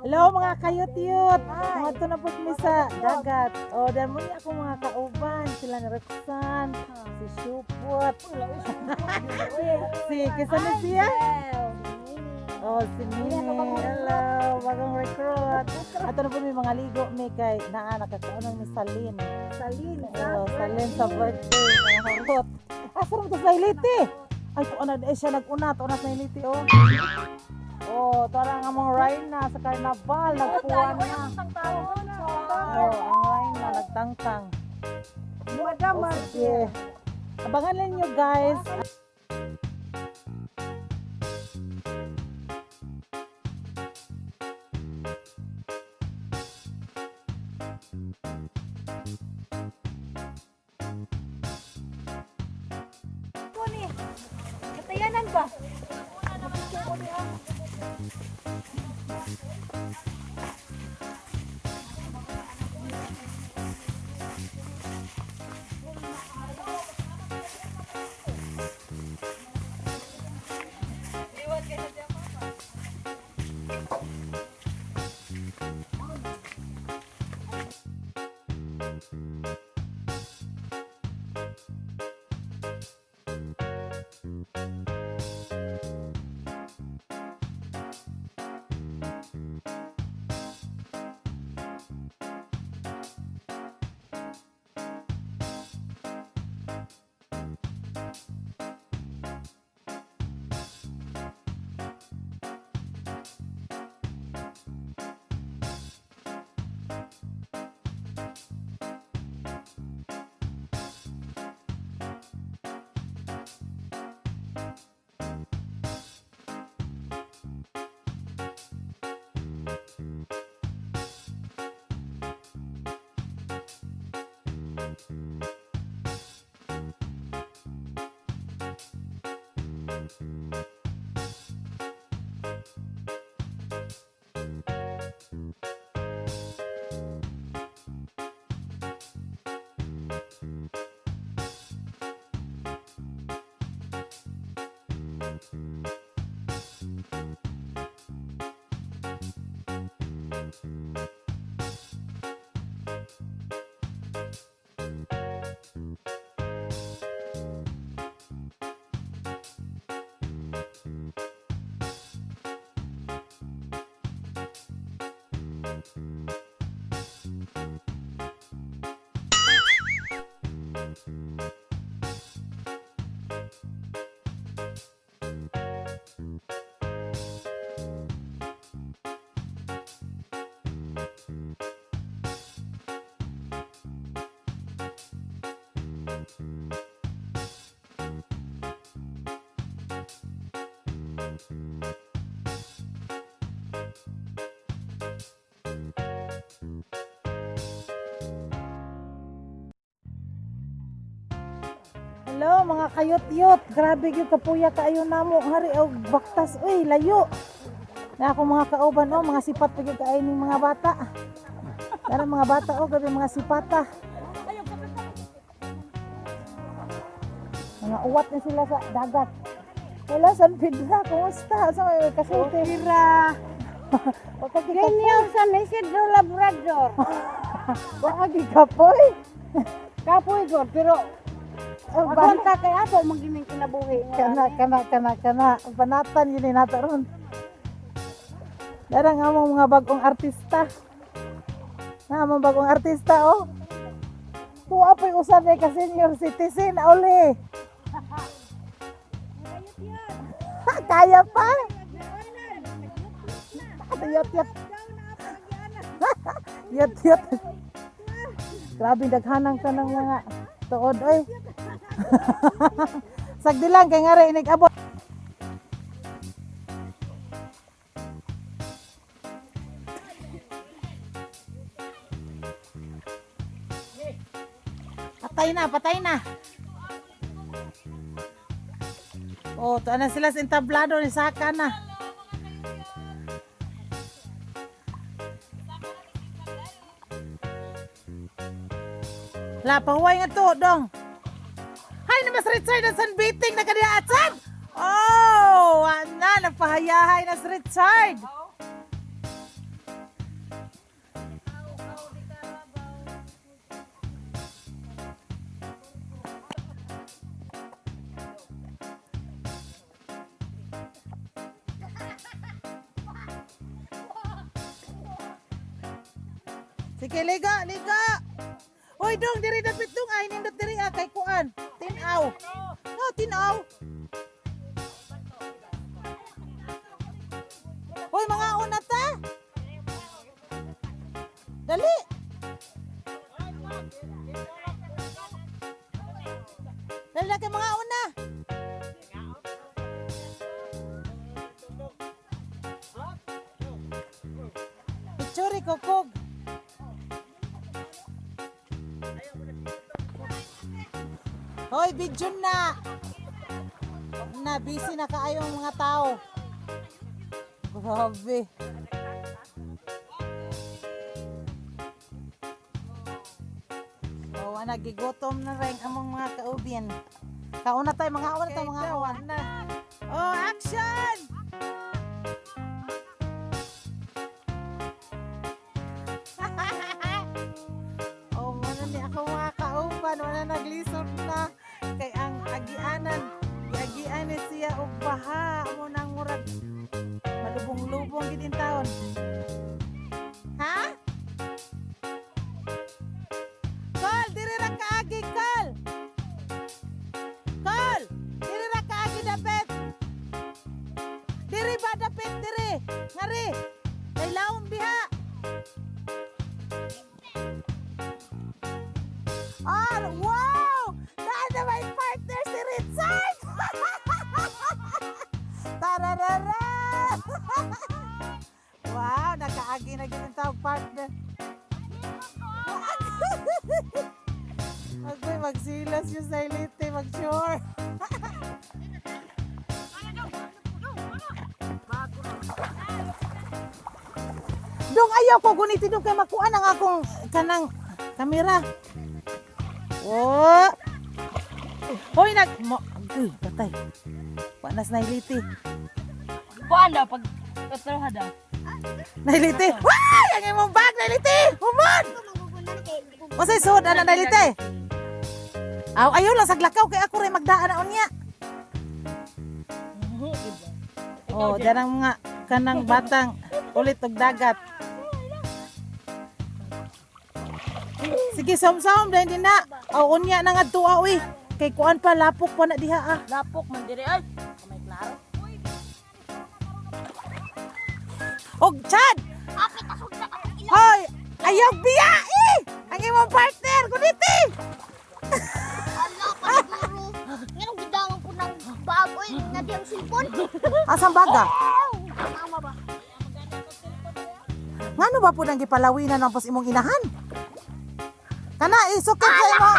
Hello mga kayut-yut. Mga ito na po kami sa dagat. O, dahil mo niya akong mga kauban. Sila ni Roxanne, si Shupot, si Kisana siya. Oh, si Mini. Hello, bagong recruit. Ato na po may mga ligo may kay naa nakakaunang ni Salin. Oh, Salin sa birthday. Mga harot. Asa rin ito sa Iliti? Ay, ito na siya nag-una. Ito na sa Iliti, oh. Oh, tara nga mong Rhina sa Carnaval. Nagpuan na. Oh, ang Rhina nagtangtang. Oh, sige. Abangan lang nyo guys. Katayanan ba? Hello mga kayut-yut. Grabe yung kapuya kaayo namo. Hari og baktas. Uy, layo. Na ako mga kauban oh, mga sipat pa gyud kaayo mga bata. Dara mga bata oh, grabe mga sipata. Mga uwat na sila sa dagat. Hello, San Pedro. Kumusta? Sa may kasulti? Kira. Ganyan sa Isidro Labrador. Baka gikapoy. Kapoy ko, pero magwanta kay ato magining kinabuhi. Kana. Panatan yun nato ron. Darang among mga bagong artista. Among bagong artista oh. Tuwa po'y usan ka senior citizen uli. Kaya pa. Yot. Yot. Grabe daghanang ka ng mga tuod oy. Sagdi lang kay nga rin abot. Patay na. Oh, to na sila sa entablado ni saka na. La pahuway nga to dong. Hay na mas Richard ang sunbathing na kaniatsan. Oh, ana napahayahay na si Richard. Sige, liga, liga. Hoy, dong, diri dapit dong. Ay, nindot diri kay kuan. Tinaw. No, tinaw. Hoy, mga una ta. Dali. Dali na kay mga una. Picture kokog. Hoy, video na. Na busy na kaayong mga tao. Grabe. Oh, nagigutom na rin among mga kaubyan. Kauna tayo mga awan na. Oh, action! Oh, wala ni ako mga kauban, wala naglisod na kay ang agianan. Giagian ni siya og baha mo nang murag malubong-lubong gid in taon. Ha? Kol, diri ra kaagi, Kol. Kol, diri ra kaagi dapit. Diri ba dapit diri? Ngari. Kay laom diha. Oh, wow! Dahil na may partner si Richard! Tararara! Wow, nakaagi na ganun tawag partner. Agoy, magsilas yung silite, mag-sure. Dong, ayaw ko gunitin dong kay makuha ng akong kanang kamera. Oh! Hoy, Uy, patay. Panas na iliti. Paano pag katraha daw? Nailiti. Wah! Ang imong bag, nailiti! Humon! Masay suod na nailiti. Ayaw lang saglakaw kay ako rin magdaan na unya. Oh, diyan ang mga kanang batang ulit og dagat. Sige, som-som dahil din na. Unya na nga tuwa, uy. Kay kuan pa, lapok pa na diha ah. Lapok man diri ay. Kamay klaro. Og Chad! Hoy! Ayaw biya eh! Ang imong partner, kuniti! Ala pa siguro. Ngayon gidangan ko ng baboy na diyang silpon. Asang baga? Mama ba? Ngano ba po nang gipalawinan ng pas imong inahan? Kana, isukit sa imo.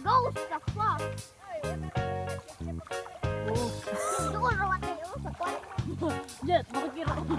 Ghost ka pa. Doon rawat kayo sa kwan. Jet, makikira ko.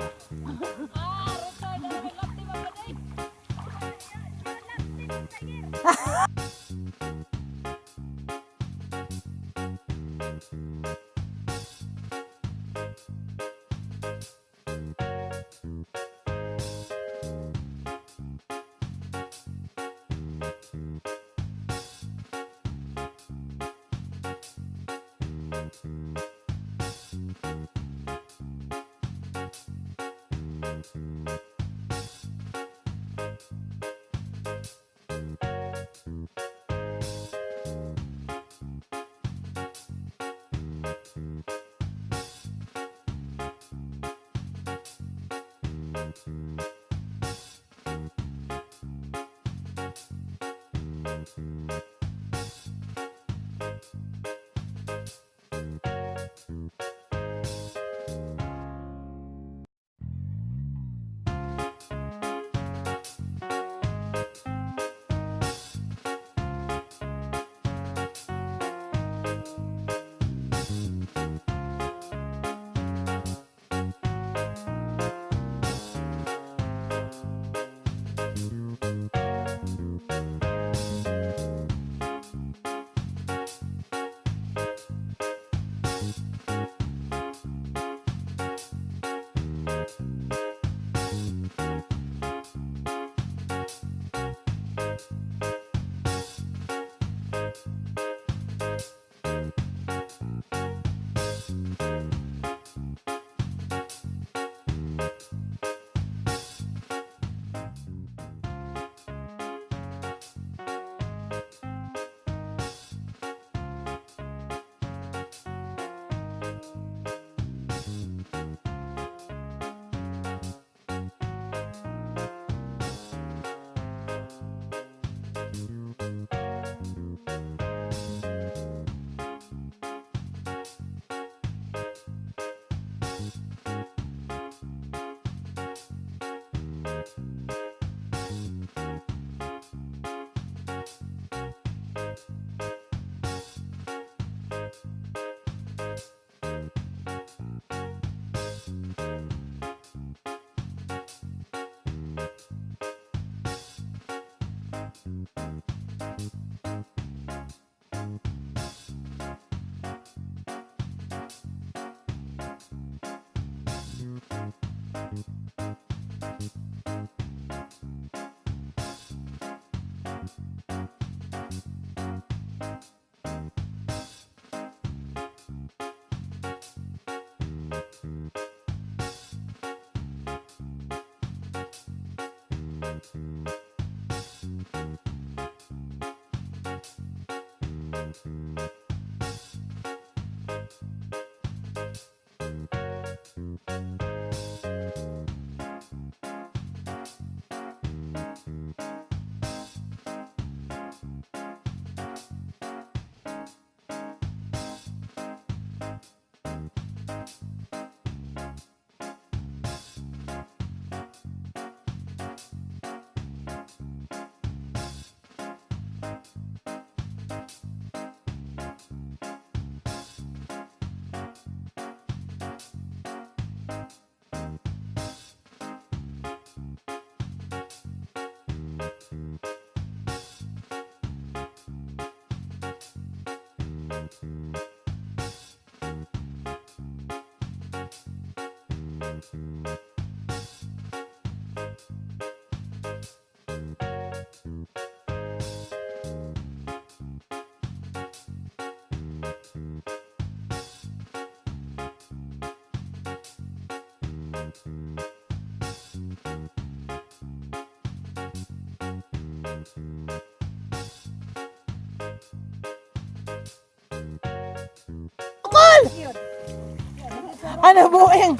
Ano bueng?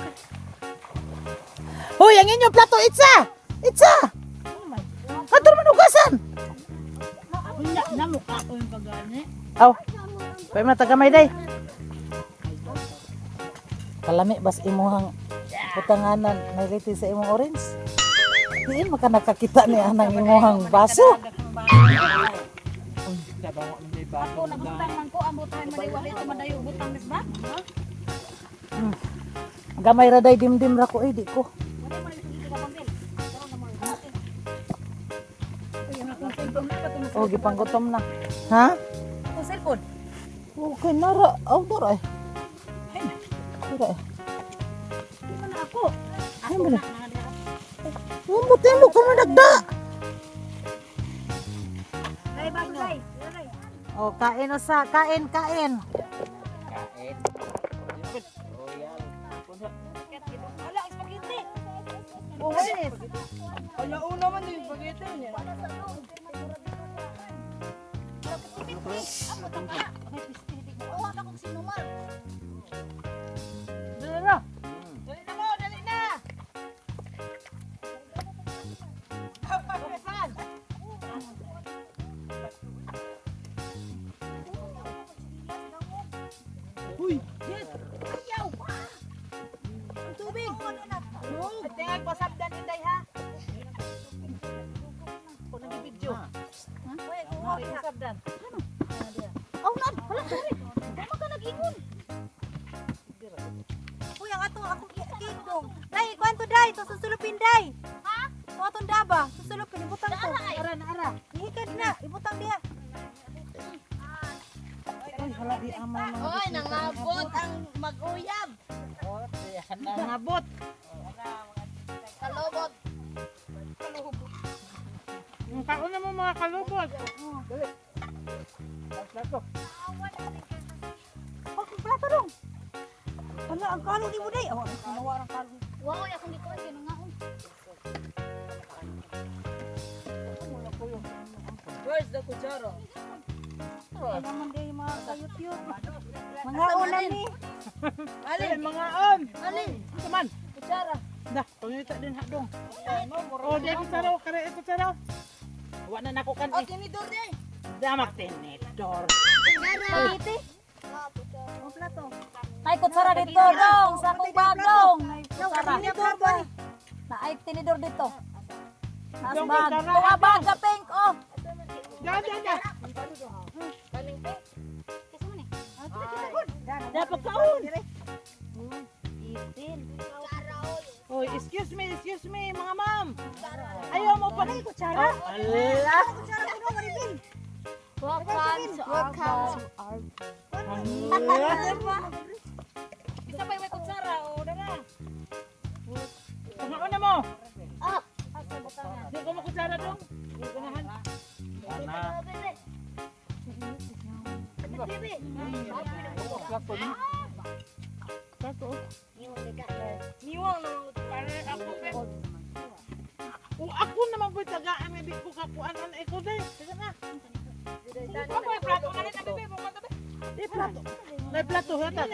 Hoy, ang inyong plato, itsa! Itsa! Atur manugasan! Namukha ko yung kagani. Aw, pwede mo tagamay day. Kalami, bas imuhang putanganan, may liti sa imong orange. Diin maka nakakita ni anang imuhang baso. Ako nagutang man ko, ang butahan maliwali ito madayo butang mis ba? Gamay ra day dimdim ra ko, di ko. Oh, gipanggutom na. Ha? Ako cellphone. Okay na ra. Aw, dara eh. Dara eh. Di man ako. Ay, mo na. Umutin mo ka managda. Ay, bagay. Oh, kain o sa. Kain, kain. Wala, spaghetti. Oh, yes. Wala una man yung spaghetti niya. Huwag akong sinumal. Dala na. Dali na mo, dali na. Saan? Uy. Ayaw. Ang tubig. Tingnan ko sabdan inday ha. Kung nag-video. Sabdan. Oh, nan, wala ka rin. Tama ka nag-ingon. Uy, ang ato, akong kikong. Day, kwanto day, to susulupin day. Ha? Ito atong daba, susulupin, ibutang to. Ara na ara. Ihikad na, ibutang diha. Uy, hala di amay mga. Oy, nangabot ang mag-uyab. Nangabot. Kalobot. Kauna mo mga kalubot. Oh, plato dong. Wala, ang kalo ni mo day. Oh, ang kanawa ang kalo. Wow, akong dito ay ganun. Where's the kutsara? Ay naman day mga ka-YouTube. Mga una ni. Alin, mga on. Alin? Ito man. Kutsara. Dah, pangita din hadong. Oh, di ko saraw, kare ito saraw. Wa na nako kan. Oh, tinidor niya. Damak tinidor. Spaghetti? Ang plato. May kutsara dito dong, sa akong bag dong. May kutsara. Tinidor ba? Na ay tinidor dito. Asbag. Tuwabag ka pink oh. Diyan. Dapat kaon. Oh, excuse me, mga ma'am. Ayaw mo pa kayo kutsara? Allah. Welcome to our bar. Isa pa yung may kutsara o dara. Ano mo? Up. Di ko makutsara dong. Di ko nahan. Niwang naman para ako pe. Ako naman po tagaan nga di ko kakuan an iko dai. Sige na. Ako yung plato na rin na bebe. Di plato. May plato hata.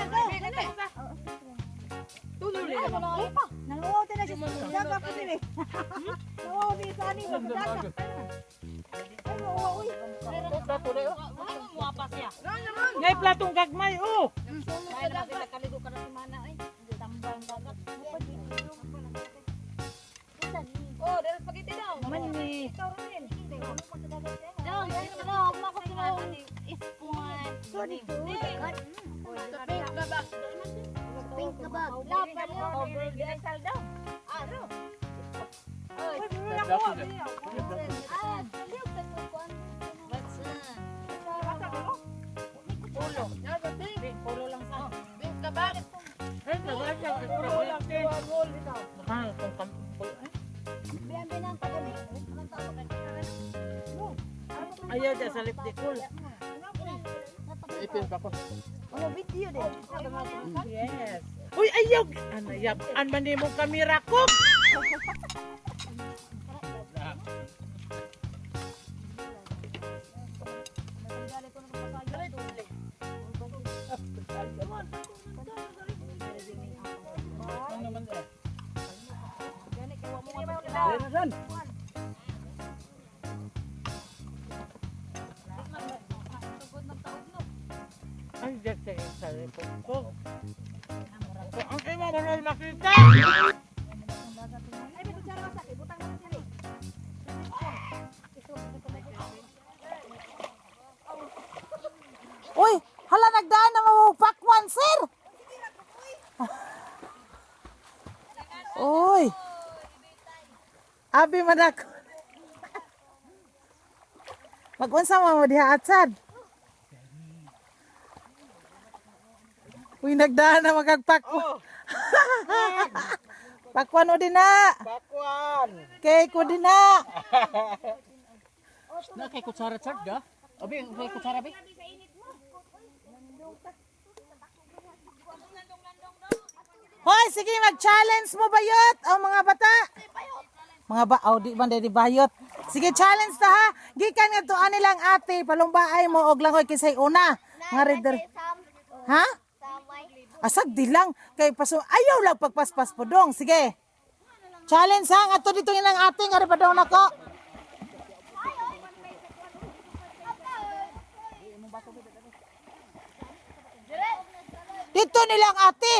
Tuloy lang ako. Nanguwaw tayo na siya. Daga pa din eh. Nanguwaw din sa aning magdaga. Ay, nanguwaw uy. Plato dai. Muwapas niya. Ngay platong gagmay oh. Kaya naman pinakaligo ka na si Mana eh. Tambang dagat. Oh, dari spaghetti daw. Mani. Ikaw rin. Daw, daw, ako pinalo ni Ispon. Sorry, Pink babak. Pink babak. Lapan yun. Oh, burger sal daw. Ano? Oy, Pulo. Pulo lang sa. Pink babak. Ay, nagaya. Puro lang din. Mahal kung kampo. Biyan binang tagal eh. Ayaw dyan sa lipdikul. Ano video din? Yes. Uy, ayaw! Ano, yabaan man din mong kamera ko? Ay, dyan sa isa ko. Ang imo mo na makita. Uy, hala nagdaan na mapakwan, sir. Uy. Abi manak. Mag-unsa mo diha atsad. Uy, nagdaan na magagpakwan. Pakwan o din na. Bakwan. Kay ko din na. Na kay kutsara chard ga? Abi, kay kutsara bi? Hoy, sige mag-challenge mo bayot ang mga bata. Mga ba, di man di bayot. Sige, challenge ta ha. Gikan nga tuan nilang ate, palumbaay mo og langoy kisay una. Mga reader. Ha? Asag di lang kay paso ayaw lang pagpaspas po dong. Sige. Challenge ha nga to dito nilang ate nga pa daw nako. Dito nilang ate.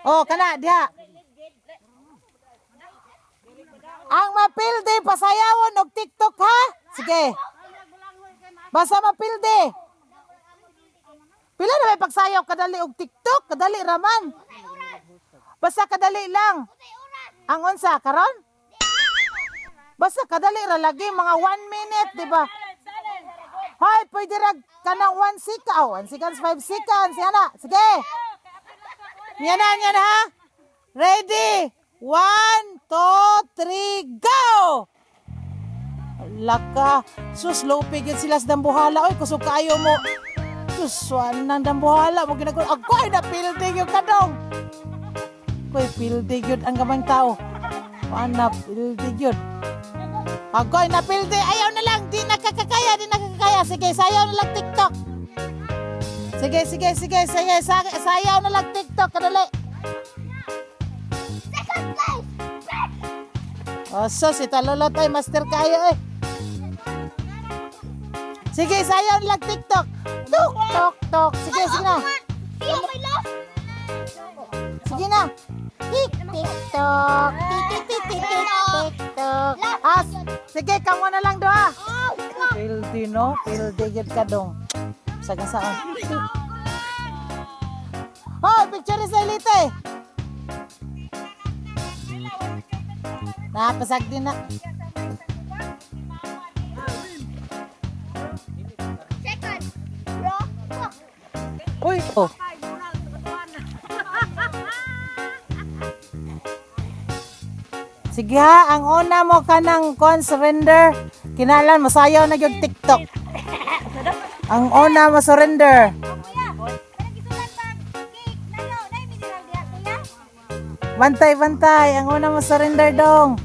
Oh, kana diha. Ang mapilde pasayawon og TikTok ha. Sige. Basta mapilde. Pila na may pagsayaw kadali og TikTok, kadali raman. Basta kadali lang. Ang unsa karon? Basta kadali ra lagi mga 1 minute, di ba? Hoy, pwede ra kanang 1 second, 1 seconds, 5 seconds, yana. Sige. Yan na ha. Ready? 1, 2, 3, go! Laka. Sus, lupig yun sila sa dambuhala. Oy, kusog kayo mo. Sus, swan ng dambuhala. Ako ay napildig yung kadong. Ako ay pildig yun ang gamang tao. Ano, pildig yun. Ako ay napildig. Ayaw na lang. Di nakakakaya. Sige, sayaw na lang TikTok. Sige. Sayaw na lang TikTok. Kadali. Oh, so si talolo tayo master kayo eh. Sige, sayaw lang TikTok. Tok. Sige na. Sige, kamo na lang doa. Pildi no, pildi gid ka dong. Saga saan. Oh, picture sa ilite. Napasag din na. Uy, oh. Sige ha, ang una mo kanang surrender. Kinalan mo sayaw na yung TikTok. Ang una mo surrender. Bantay, bantay. Ang una mo surrender dong.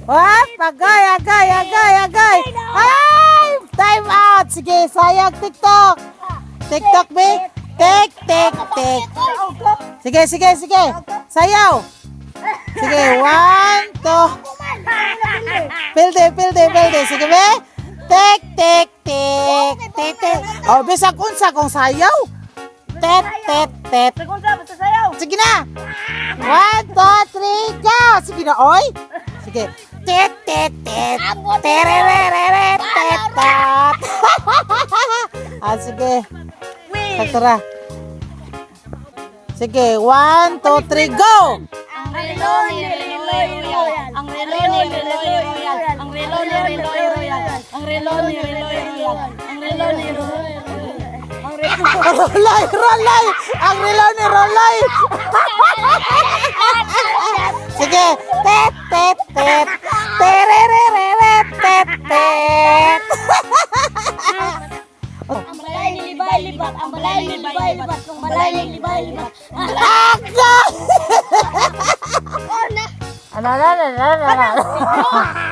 What? Agay. Ay! Time out. Sige, sayang TikTok. TikTok, be. Tik. Sige. Sayaw. Sige, 1, 2. Pilde. Sige, be. Tik. Oh, bisag unsa kung sayaw. Tet. Sige na. 1, 2, 3, go. Sige na, oy. Sige. Tet. Terereret. Ah, sige. Katara. Sige, 1, 2, 3, go. Ang relo ni Royal. Ang relo ni Royal. Ang relo ni Royal. Ang relo ni Royal. Ang relo ni Royal. Rolay. Ang relo ni Rolay. Sige. Tet. Terereret. Ang balay ni libay-libat. Ang balay ni libay-libat. Ang balay ni libay-libat. Aga! Ano.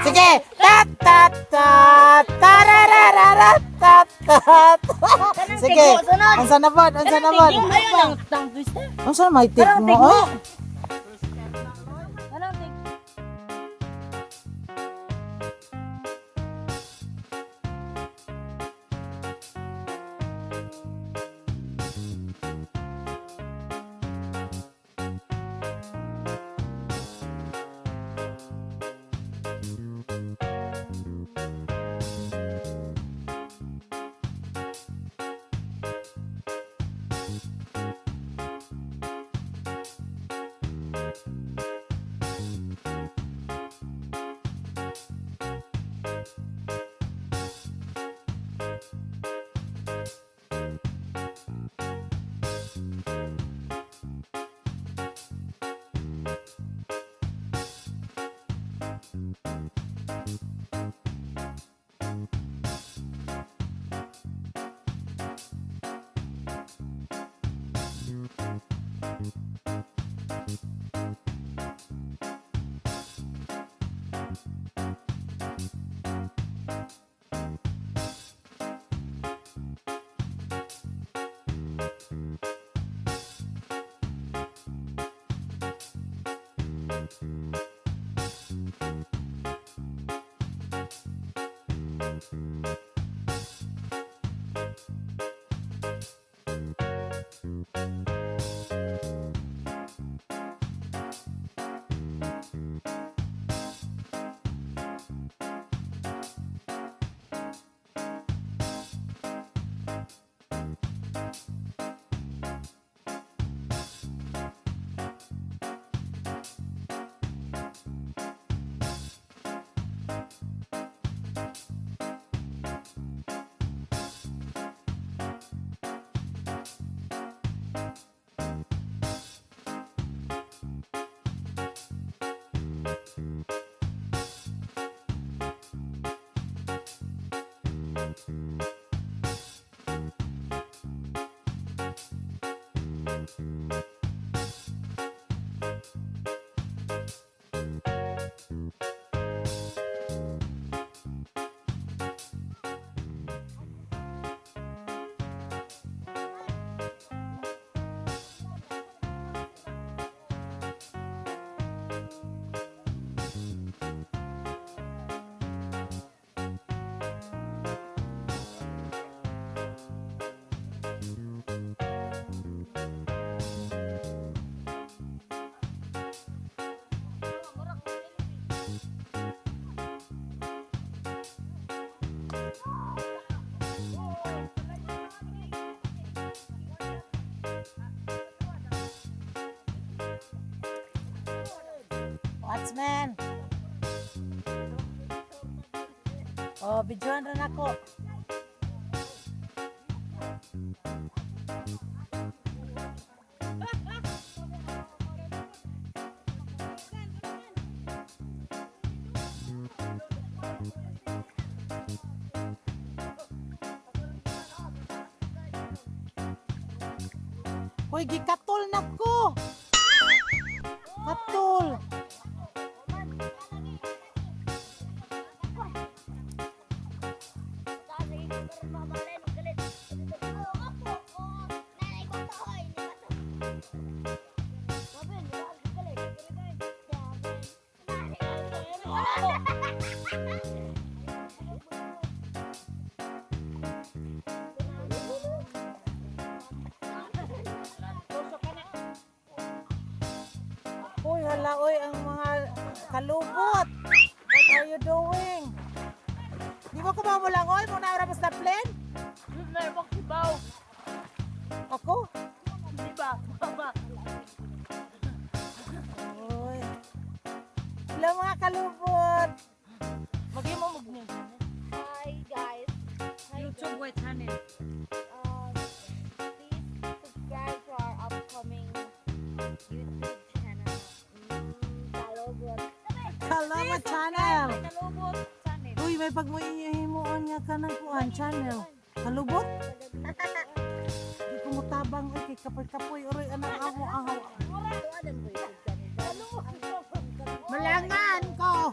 Sige. Tat. Sige. Unsa na bod? Unsa may tip mo? Oy. Congrats, man. Oh, videoan rin ako. Hoy, gikatol na ko. Katol. Uy, hala, uy, ang mga kalubot. What are you doing? Di ba kumamulangoy? Muna oras na plane? Yun na yung makibaw. Ako? Di ba? Baba. Uy. Hello mga kalubot. Maging mo magnyag. Hi guys. YouTube white channel. Please subscribe to our upcoming YouTube channel. Kalobot. Kalama channel. Kalobot channel. Uy, may pagmuhimuon nga ka ng kuhan channel. Kalubot? Di ko mutabang. Uy, kay kapoy-kapoy. Uy, anang amo ahaw. Malangan ko.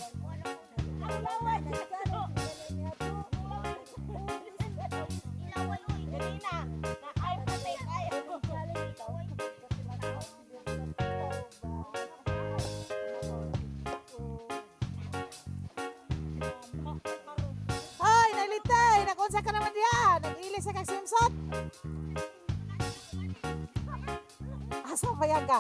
Hoy, nalitay. Nakunsa ka naman diyan. Nag-ilis sa kagsimsot. Asa payag ka?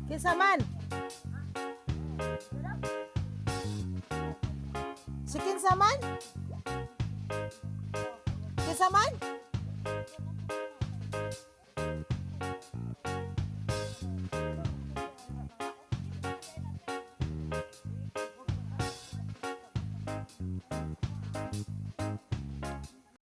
Kinsa man? Si kinsa man? Kinsa man?